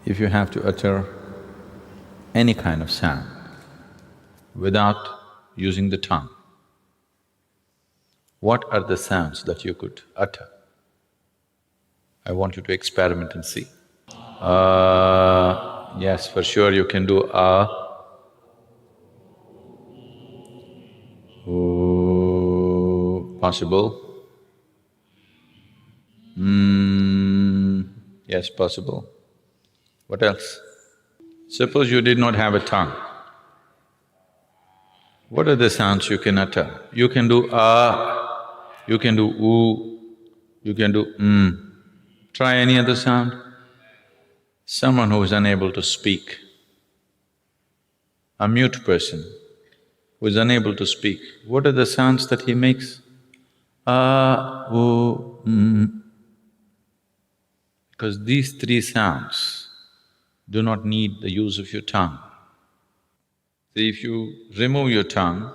If you have to utter any kind of sound without using the tongue, what are the sounds that you could utter? I want you to experiment and see. Yes, for sure you can do possible. Yes, possible. What else? Suppose you did not have a tongue. What are the sounds you can utter? You can do you can do you can do Try any other sound. Someone who is unable to speak, a mute person who is unable to speak, what are the sounds that he makes? Because these three sounds do not need the use of your tongue. See, if you remove your tongue,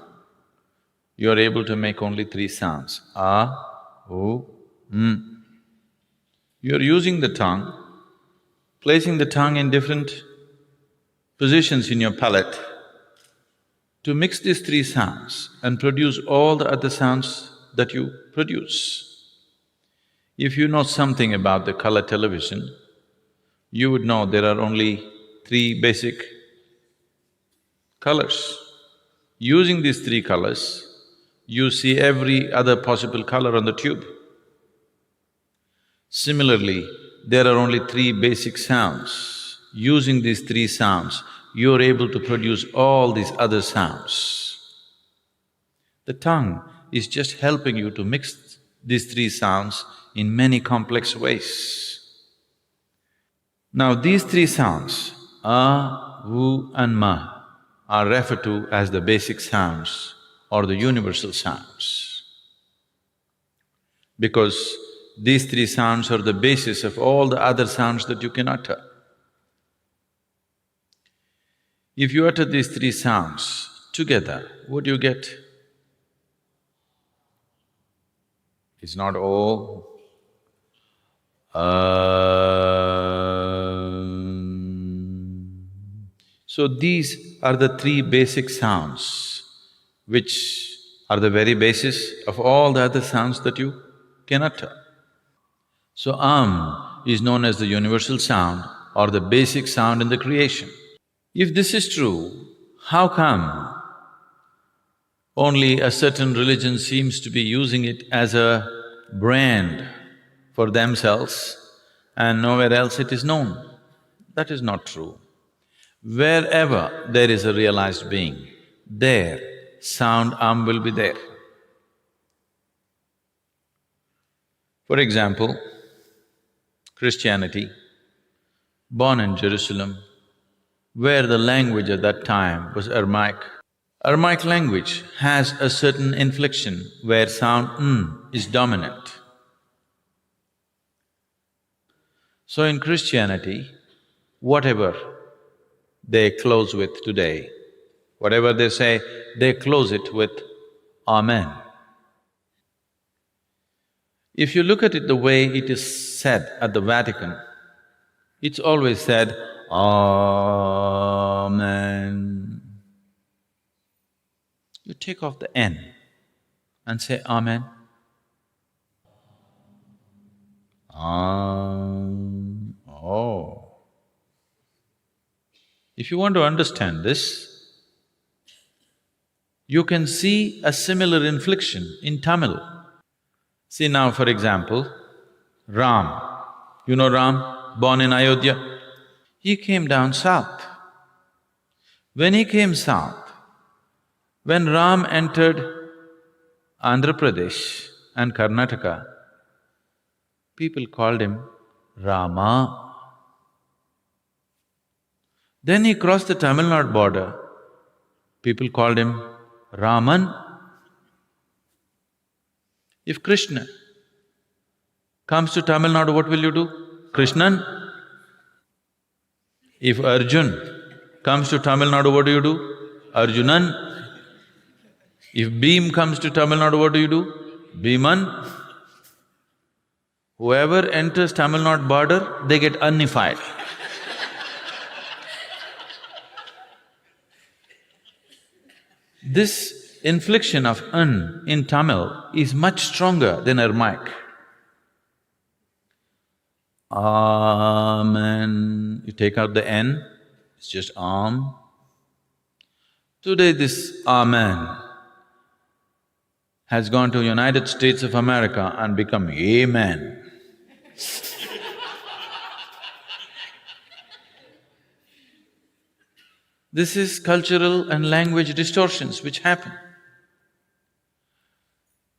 you are able to make only three sounds, You are using the tongue, placing the tongue in different positions in your palate to mix these three sounds and produce all the other sounds that you produce. If you know something about the color television, you would know there are only three basic colors. Using these three colors, you see every other possible color on the tube. Similarly, there are only three basic sounds. Using these three sounds, you're able to produce all these other sounds. The tongue is just helping you to mix these three sounds in many complex ways. Now these three sounds, and ma, are referred to as the basic sounds or the universal sounds, because these three sounds are the basis of all the other sounds that you can utter. If you utter these three sounds together, what do you get? It's not oh, So these are the three basic sounds which are the very basis of all the other sounds that you can utter. So is known as the universal sound or the basic sound in the creation. If this is true, how come only a certain religion seems to be using it as a brand for themselves and nowhere else it is known? That is not true. Wherever there is a realized being, there sound will be there. For example, Christianity, born in Jerusalem, where the language at that time was Aramaic. Aramaic language has a certain inflection where sound is dominant. So in Christianity, whatever they close with today, whatever they say, they close it with Amen. If you look at it the way it is said at the Vatican, it's always said, Amen. You take off the N and say Amen. Oh. If you want to understand this, you can see a similar inflection in Tamil. See now, for example, Ram. You know Ram, born in Ayodhya? He came down south. When he came south, when Ram entered Andhra Pradesh and Karnataka, people called him Rama. Then he crossed the Tamil Nadu border, people called him Raman. If Krishna comes to Tamil Nadu, what will you do? Krishnan. If Arjun comes to Tamil Nadu, what do? Arjunan. If Bhim comes to Tamil Nadu, what do? Bhiman. Whoever enters Tamil Nadu border, they get unified. This inflection of N in Tamil is much stronger than Aramaic. Amen. You take out the N, it's just Am. Today this Amen has gone to United States of America and become Amen. This is cultural and language distortions which happen.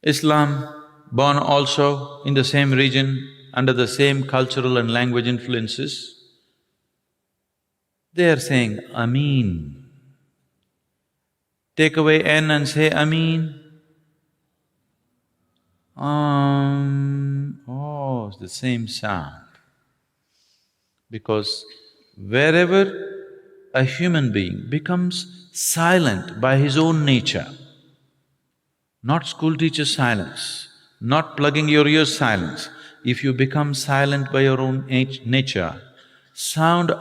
Islam, born also in the same region, under the same cultural and language influences, they are saying Ameen. Take away N and say Ameen. Oh, it's the same sound. Because wherever a human being becomes silent by his own nature, not school teacher silence, not plugging your ears silence, if you become silent by your own nature, sound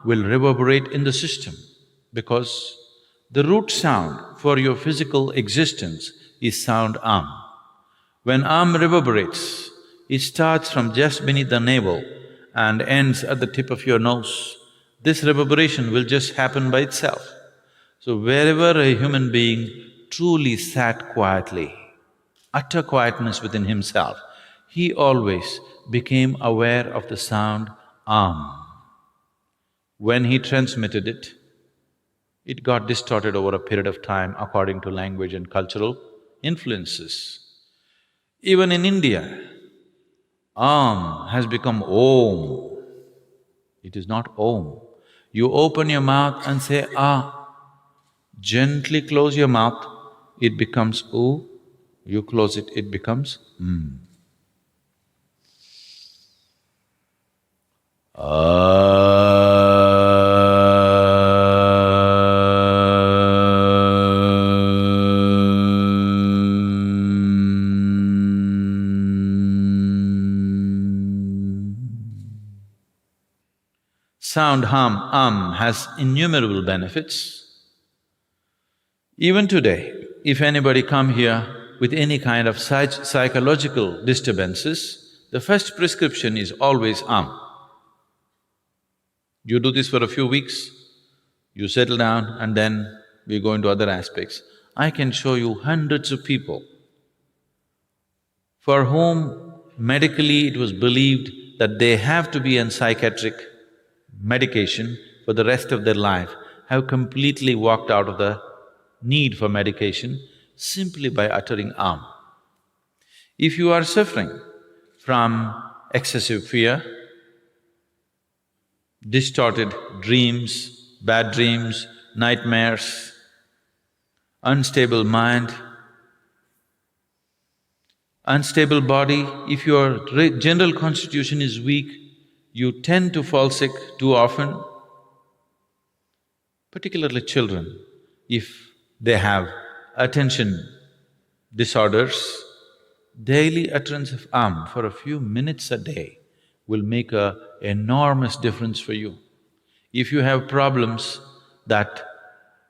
will reverberate in the system because the root sound for your physical existence is sound When reverberates, it starts from just beneath the navel and ends at the tip of your nose. This reverberation will just happen by itself. So wherever a human being truly sat quietly, utter quietness within himself, he always became aware of the sound When he transmitted it, it got distorted over a period of time according to language and cultural influences. Even in India, has become Om. It is not Om. You open your mouth and say gently close your mouth, it becomes U. You close it, it becomes Sound has innumerable benefits. Even today, if anybody come here with any kind of psychological disturbances, the first prescription is always You do this for a few weeks, you settle down and then we go into other aspects. I can show you hundreds of people for whom medically it was believed that they have to be on psychiatric medication for the rest of their life, have completely walked out of the need for medication simply by uttering If you are suffering from excessive fear, distorted dreams, bad dreams, nightmares, unstable mind, unstable body, if your general constitution is weak, you tend to fall sick too often, particularly children, if they have attention disorders, daily utterance of for a few minutes a day will make an enormous difference for you. If you have problems that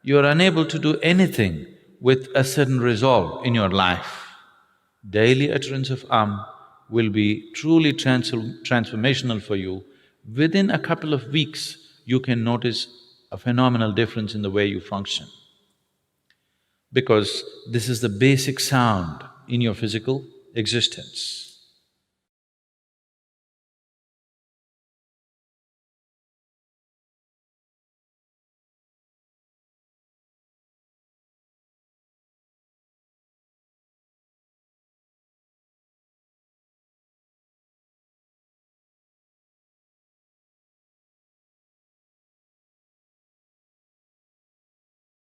you are unable to do anything with a certain resolve in your life, daily utterance of will be truly transformational for you. Within a couple of weeks, you can notice a phenomenal difference in the way you function. Because this is the basic sound in your physical existence.